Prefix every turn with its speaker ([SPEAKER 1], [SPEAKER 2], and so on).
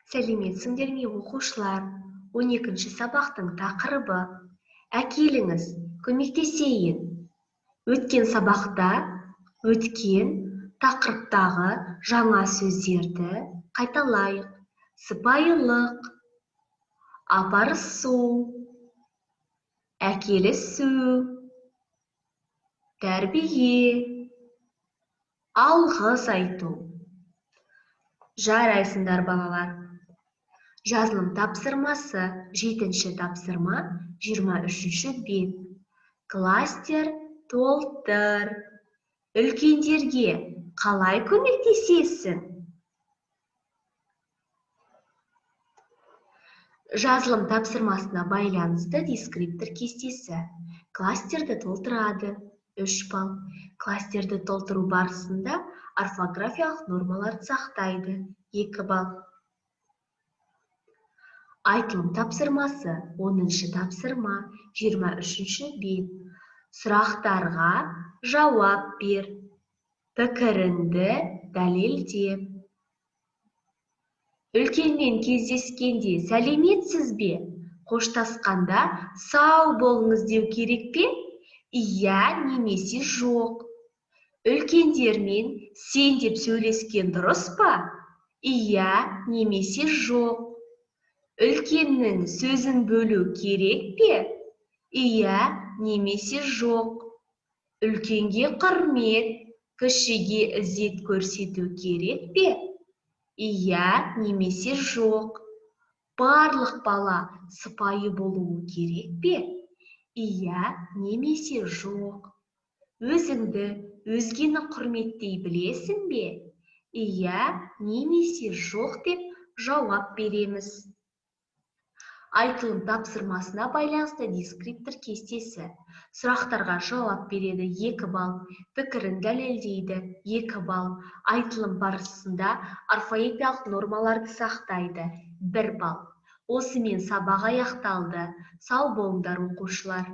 [SPEAKER 1] Сәлеметсіңдер ме оқушылар? 12-ші сабақтың тақырыбы. Әкеліңіз, көмектесейін. Өткен сабақта өткен тақырыптағы жаңа сөздерді қайталайық. Сыпайылық, апарысу, әкелісу, тәрбие, алғыс айту. Жарайсыңдар балалар. Жазылым тапсырмасы 7-ші тапсырма 23-ші бет. Кластер толтыр. Үлкендерге қалай көмектесесің? Жазылым тапсырмасына байланысты дескриптор кестесі. Кластерді толтырады 3 балл. Кластерді толтыру барысында орфографиялық нормаларды сақтайды 2 балл. Айтылым тапсырмасы 10-ші тапсырма 23-ші бет. Сұрақтарға жауап бер. Пікіріңді дәлелде. Үлкенмен кездескенде сәлеметсіз бе? Қоштасқанда сау болыңыз деу керек пе? Иә немесе жоқ. Үлкендермен сен деп сөйлескен дұрыс па? Иә немесе жоқ. Үлкеннің сөзін бөлу керек пе? Иә немесе жоқ. Үлкенге құрмет, кішіге ізет көрсету керек пе? Иә немесе жоқ. Барлық бала сыпайы болуы керек пе? Иә немесе жоқ. Өзіңді, өзгені құрметтей білесің бе? Иә немесе жоқ деп жауап береміз. Айтылым тапсырмасына байланысты дескриптор кестесі. Сұрақтарға жауап береді 2 балл. Пікірін дәлелдейді 2 балл. Айтылым барысында орфоэпиялық нормаларды сақтайды 1 балл. Осымен сабақ аяқталды. Сау болыңдар оқушылар.